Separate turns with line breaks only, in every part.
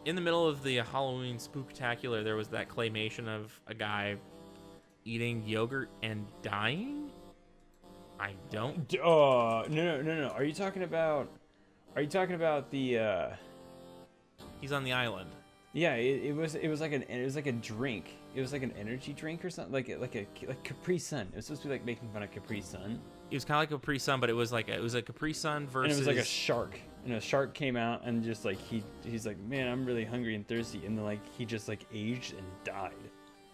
in the middle of the Halloween spooktacular, there was that claymation of a guy eating yogurt and dying. I don't.
No. Are you talking about the?
He's on the island.
Yeah, it was like a drink. It was like an energy drink or something, like Capri Sun. It was supposed to be like making fun of Capri Sun.
It was kind of like a Capri Sun, but it was a Capri Sun versus.
And it was like a shark, and a shark came out and just like he's like, man, I'm really hungry and thirsty, and then like he just like aged and died.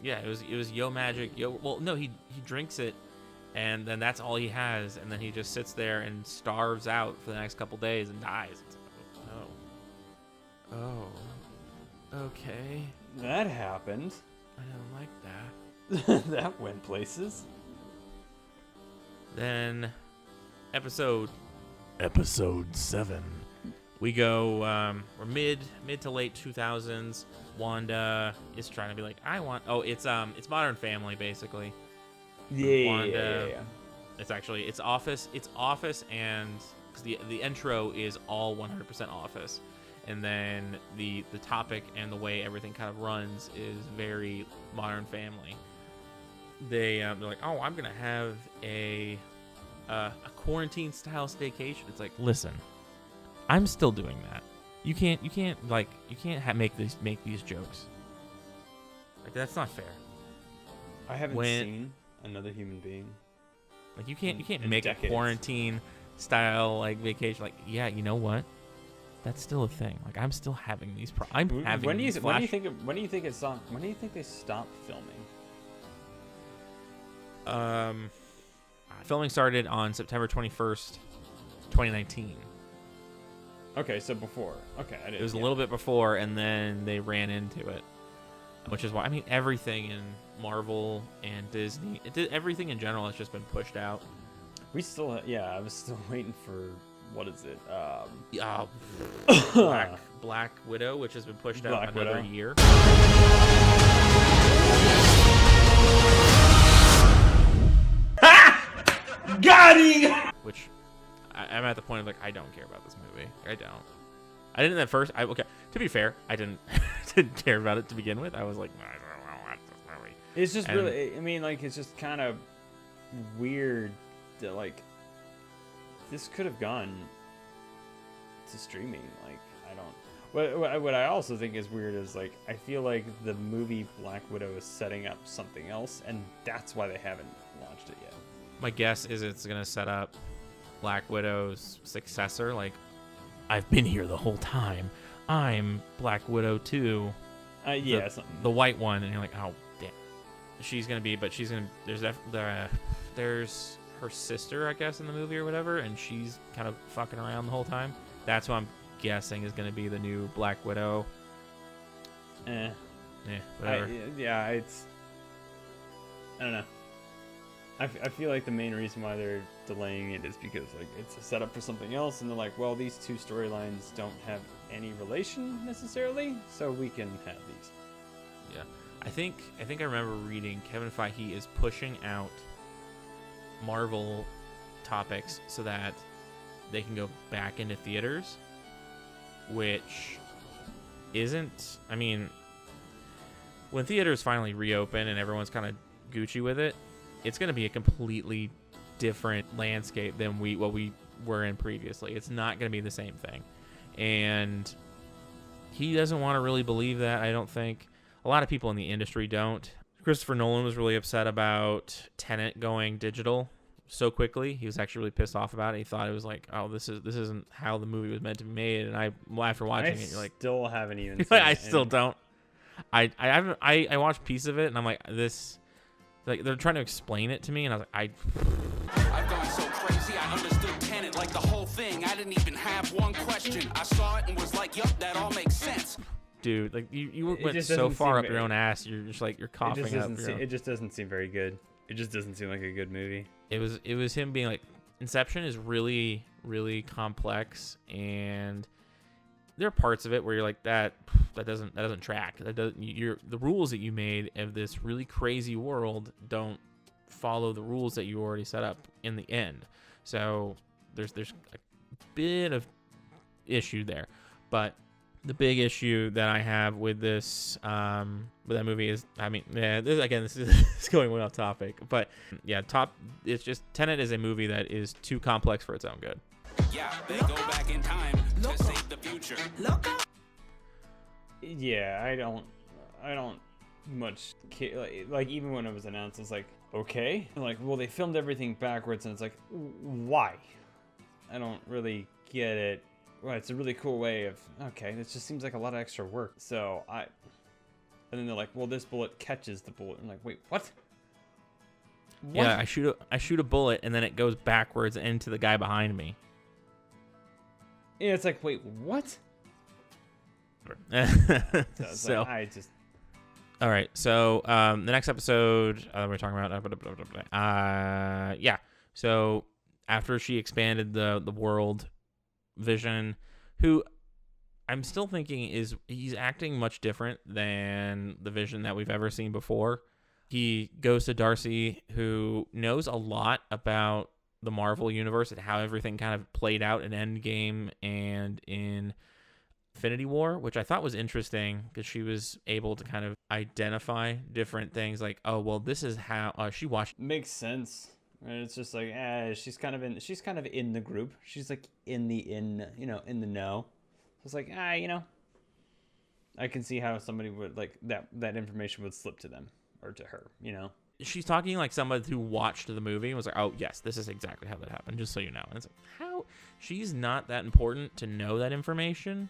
Yeah, it was Yo Magic. Well, no, he drinks it, and then that's all he has, and then he just sits there and starves out for the next couple days and dies. It's like, oh, okay.
That happened.
I don't like that.
That went places.
Then, episode 7. We go. We're mid to late 2000s. Wanda is trying to be like, I want. Oh, it's Modern Family basically.
Yeah.
It's Office. It's Office, and cause the intro is all 100% Office, and then the topic and the way everything kind of runs is very Modern Family. They're like, oh, I'm gonna have a quarantine style staycation. It's like, listen, I'm still doing that. You can't make these jokes. Like, that's not fair.
I haven't seen another human being.
Like, you can't make
decades.
a quarantine style like vacation. Like, yeah, you know what? That's still a thing. Like, I'm still having these. When do you
think they stopped filming?
Filming started on September 21st, 2019.
Okay, so before. Okay,
it was a little bit before, and then they ran into it, which is why everything in Marvel and Disney, everything in general has just been pushed out.
I was still waiting for, what is it?
Black Widow, which has been pushed out another year.
Got him!
Which I'm at the point of like, I don't care about this movie. I didn't at first. To be fair, I didn't care about it to begin with. I was like, I don't watch this movie.
It's just really. I mean, like, it's just kind of weird that like this could have gone to streaming. Like, I don't. What I also think is weird is like I feel like the movie Black Widow is setting up something else, and that's why they haven't launched it yet.
My guess is it's gonna set up Black Widow's successor. Like, I've been here the whole time. I'm Black Widow 2. The white one, and you're like, oh damn. There's her sister, I guess, in the movie or whatever, and she's kind of fucking around the whole time. That's what I'm guessing is gonna be the new Black Widow. Whatever.
I don't know. I feel like the main reason why they're delaying it is because like it's a setup for something else, and they're like, well, these two storylines don't have any relation necessarily, so we can have these.
Yeah, I think I remember reading Kevin Feige is pushing out Marvel topics so that they can go back into theaters, which isn't. I mean, when theaters finally reopen and everyone's kind of Gucci with it, it's going to be a completely different landscape than what we were in previously. It's not going to be the same thing. And he doesn't want to really believe that, I don't think. A lot of people in the industry don't. Christopher Nolan was really upset about Tenet going digital so quickly. He was actually really pissed off about it. He thought it was like, oh, this isn't how the movie was meant to be made. And after watching it, you're like,
still haven't even seen
I still don't. I watched piece of it, and I'm like, this. Like, they're trying to explain it to me, and I was like,
I've gone so crazy, I understood Tenet like the whole thing. I didn't even have one question. I saw it and was like, yup, that all makes sense.
Dude, like, you went so far up your own ass, you're just like, you're coughing up.
It just doesn't seem very good. It just doesn't seem like a good movie.
It was him being like, Inception is really, really complex, and there are parts of it where you're like, that doesn't track. The rules that you made of this really crazy world don't follow the rules that you already set up in the end. So there's a bit of issue there, but The big issue that I have with this, with that movie is, I mean, yeah, this is going way off topic, but yeah, it's just Tenet is a movie that is too complex for its own good.
Yeah, they go back in time to save the future.
Yeah, I don't much like even when it was announced, it's like, okay, like, well, they filmed everything backwards, and it's like, why? I don't really get it. Well, it's a really cool way of, okay, it just seems like a lot of extra work. So and then they're like, well, this bullet catches the bullet. I'm like, wait, what?
Yeah, I shoot a bullet and then it goes backwards into the guy behind me.
Yeah, it's like, wait, what?
So
I just.
All right, so the next episode we're talking about, yeah. So after she expanded the world, Vision, who I'm still thinking he's acting much different than the Vision that we've ever seen before. He goes to Darcy, who knows a lot about the Marvel universe and how everything kind of played out in Endgame and in Infinity War, which I thought was interesting because she was able to kind of identify different things, like, oh, well, this is how she watched.
Makes sense. Right? It's just like, she's kind of in the group. She's like in the know. So it's like, I can see how somebody would like that information would slip to them or to her,
She's talking like somebody who watched the movie and was like, oh, yes, this is exactly how that happened, just so you know. And it's like, how? She's not that important to know that information.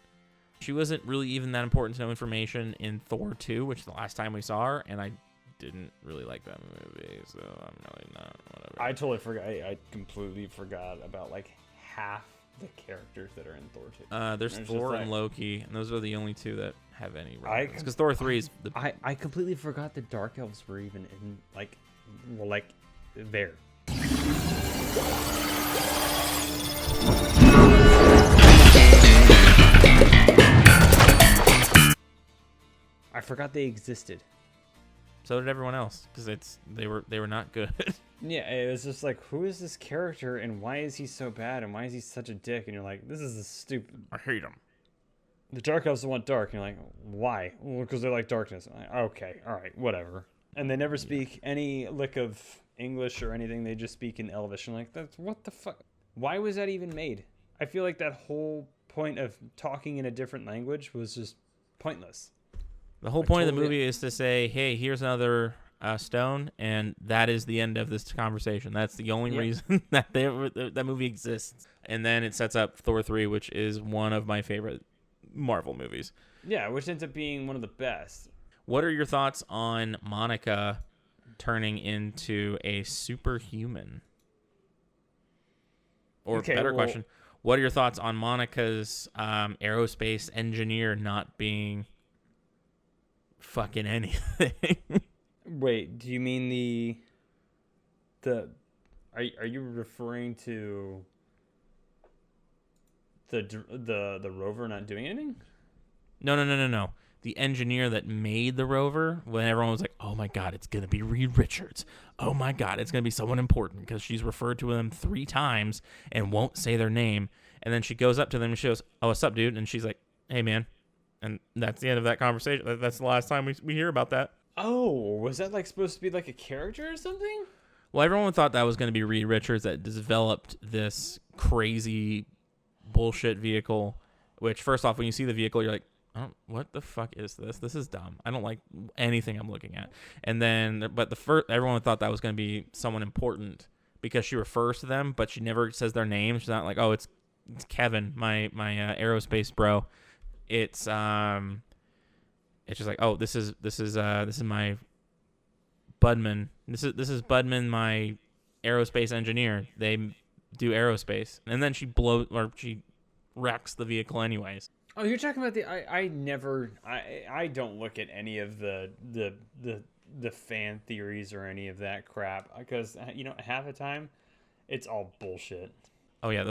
She wasn't really even that important to know information in Thor 2, which is the last time we saw her, and I didn't really like that movie, so I'm really not, whatever.
I totally forgot. I completely forgot about like half the characters that are in Thor 2.
There's Thor and Loki, and those are the only two that have any relevance. Because Thor 3 is the...
I completely forgot the Dark Elves were even in, there. I forgot they existed.
So did everyone else, because they were not good.
Yeah, it was just like, who is this character, and why is he so bad, and why is he such a dick? And you're like, this is a stupid.
I hate him.
The Dark Elves want dark, and you're like, why? Well, because they're like darkness. I'm like, okay, all right, whatever. And they never speak any lick of English or anything. They just speak in Elvish. And like, that's what the fuck? Why was that even made? I feel like that whole point of talking in a different language was just pointless.
The whole point of the movie is to say, hey, here's another stone, and that is the end of this conversation. That's the only reason that that movie exists. And then it sets up Thor 3, which is one of my favorite Marvel movies.
Yeah, which ends up being one of the best.
What are your thoughts on Monica turning into a superhuman? Or better question, what are your thoughts on Monica's aerospace engineer not being fucking anything?
Wait, do you mean are you referring to the rover not doing anything?
No. The engineer that made the rover, when everyone was like, oh my God, it's going to be Reed Richards. Oh my God, it's going to be someone important, because she's referred to them 3 times and won't say their name. And then she goes up to them and she goes, oh, what's up, dude? And she's like, hey, man. And that's the end of that conversation. That's the last time we hear about that.
Oh, was that like supposed to be like a character or something?
Well, everyone thought that was going to be Reed Richards that developed this crazy bullshit vehicle, which first off, when you see the vehicle, you're like, oh, what the fuck is this? This is dumb. I don't like anything I'm looking at. And then, but everyone thought that was going to be someone important because she refers to them, but she never says their name. She's not like, oh, it's Kevin, my aerospace bro. It's just like, oh, this is my Budman. This is Budman, my aerospace engineer. They do aerospace, and then she wrecks the vehicle anyways.
Oh, you're talking about I don't look at any of the fan theories or any of that crap, because half the time it's all bullshit.
Oh yeah,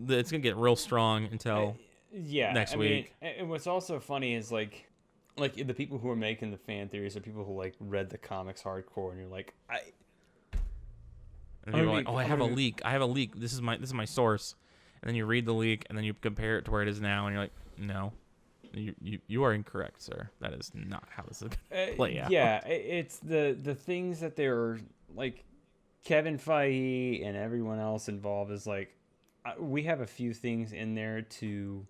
it's gonna get real strong until next week.
And what's also funny is like the people who are making the fan theories are people who like read the comics hardcore, and you're like,
and you're like, oh, I have a leak. This is my source. And then you read the leak, and then you compare it to where it is now, and you're like, no, You are incorrect, sir. That is not how this is going to play out.
Yeah, it's the things that they're like. Kevin Feige and everyone else involved is like, we have a few things in there to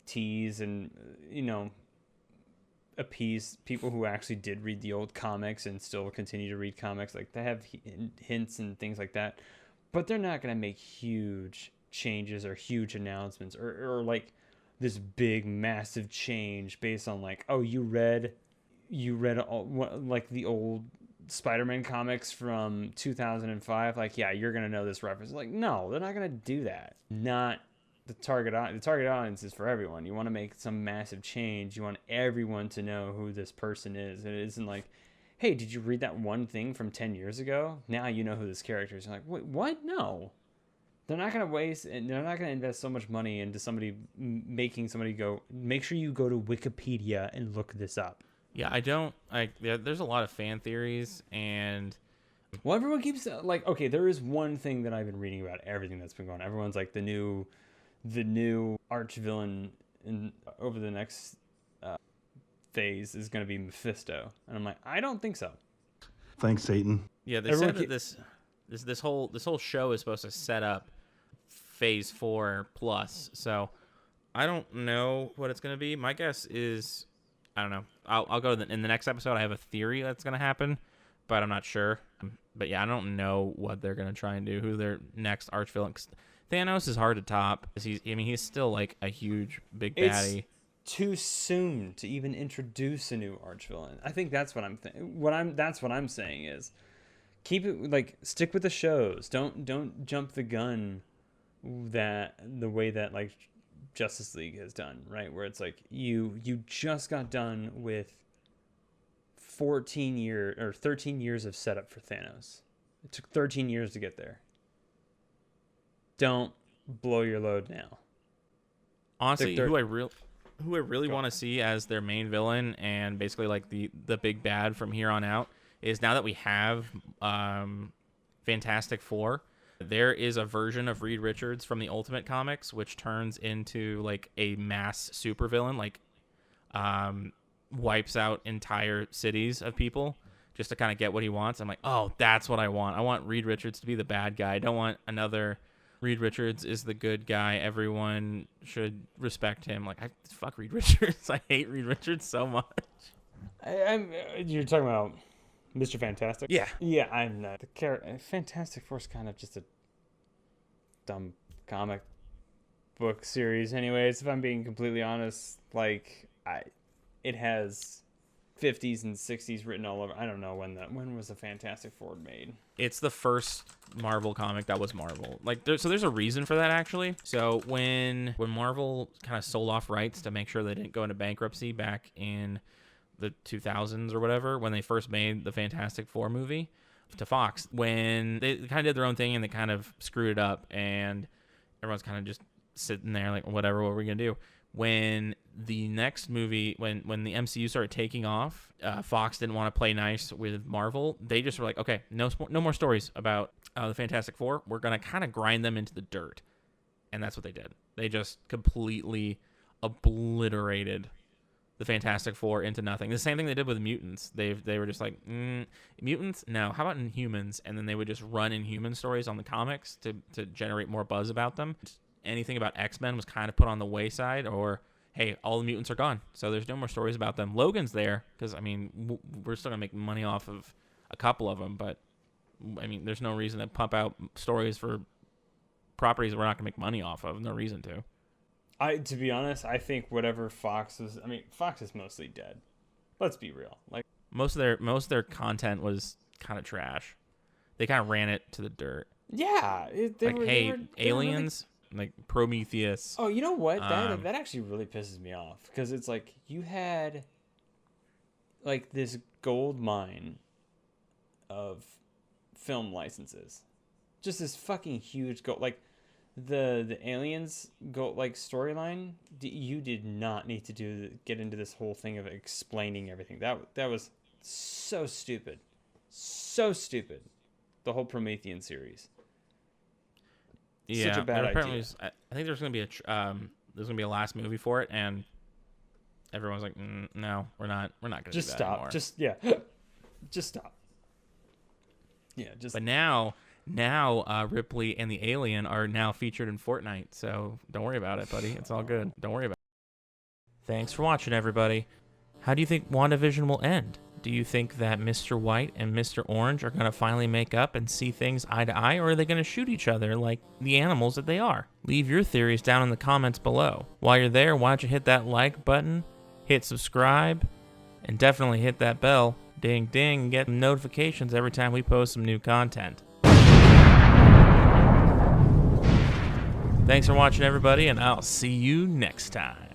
tease and appease people who actually did read the old comics and still continue to read comics. Like, they have hints and things like that, but they're not going to make huge changes or huge announcements or like this big massive change based on like, oh, you read all, like the old Spider-Man comics from 2005, like, yeah, you're gonna know this reference. Like, no, they're not gonna do that. Not the target audience is for everyone. You want to make some massive change. You want everyone to know who this person is. It isn't like, hey, did you read that one thing from 10 years ago? Now you know who this character is. You're like, wait, what? No. They're not going to waste, and they're not going to invest so much money into somebody making somebody go, make sure you go to Wikipedia and look this up.
Yeah, there's a lot of fan theories, and
well, everyone keeps like, okay, there is one thing that I've been reading about everything that's been going on. Everyone's like, the new arch villain over the next phase is going to be Mephisto, and I'm like, I don't think so.
Thanks, Satan.
Yeah, they said that this whole show is supposed to set up Phase 4 plus. So I don't know what it's going to be. My guess is, I don't know. I'll go in the next episode. I have a theory that's going to happen, but I'm not sure. But yeah, I don't know what they're going to try and do, who their next arch villain. Thanos is hard to top. He's still like a huge big baddie.
It's too soon to even introduce a new arch villain. I think that's what that's what I'm saying is, keep it, like, stick with the shows. Don't jump the gun the way that like Justice League has done, right? Where it's like you just got done with 13 years of setup for Thanos. It took 13 years to get there. Don't blow your load now.
Honestly, who I really want to see as their main villain and basically like the big bad from here on out is, now that we have Fantastic Four, there is a version of Reed Richards from the Ultimate Comics which turns into like a mass supervillain, like wipes out entire cities of people just to kind of get what he wants. I'm like, oh, that's what I want. I want Reed Richards to be the bad guy. I don't want another Reed Richards is the good guy. Everyone should respect him. Like, fuck Reed Richards. I hate Reed Richards so much.
You're talking about Mr. Fantastic?
Yeah.
Yeah, I'm not. The character Fantastic Four is kind of just a dumb comic book series anyways, if I'm being completely honest. Like, it has 50s and 60s written all over. I don't know when was the Fantastic Four made.
It's the first Marvel comic that was Marvel. Like, there's a reason for that, actually. So when Marvel kind of sold off rights to make sure they didn't go into bankruptcy back in the 2000s or whatever, when they first made the Fantastic Four movie to Fox, when they kind of did their own thing and they kind of screwed it up, and everyone's kind of just sitting there like, whatever, what are we gonna do? When the next movie, when the MCU started taking off, Fox didn't want to play nice with Marvel. They just were like, okay, no more stories about the Fantastic Four. We're going to kind of grind them into the dirt. And that's what they did. They just completely obliterated the Fantastic Four into nothing. The same thing they did with mutants. They were just like, mutants? No. How about Inhumans? And then they would just run Inhuman stories on the comics to generate more buzz about them. Anything about X-Men was kind of put on the wayside, or, hey, all the mutants are gone, so there's no more stories about them. Logan's there, because, I mean, we're still going to make money off of a couple of them, but, I mean, there's no reason to pump out stories for properties that we're not going to make money off of. No reason to.
To be honest, I think whatever Fox is mostly dead. Let's be real. Like,
most of their content was kind of trash. They kind of ran it to the dirt.
Yeah.
Aliens... like Prometheus.
Oh, you know what? That actually really pisses me off, because it's like you had like this gold mine of film licenses, just this fucking huge gold. Like the Aliens like storyline. You did not need to get into this whole thing of explaining everything. That was so stupid, The whole Promethean series.
Yeah,
such a bad idea.
I think there's gonna be a last movie for it, and everyone's like, no, we're not gonna
Just
do that
stop.
anymore.
Just stop. Yeah, just.
But now Ripley and the alien are now featured in Fortnite, so don't worry about it, buddy. It's all good. Don't worry about it. Thanks for watching, everybody. How do you think WandaVision will end? Do you think that Mr. White and Mr. Orange are going to finally make up and see things eye to eye, or are they going to shoot each other like the animals that they are? Leave your theories down in the comments below. While you're there, why don't you hit that like button, hit subscribe, and definitely hit that bell, ding ding, and get notifications every time we post some new content. Thanks for watching, everybody, and I'll see you next time.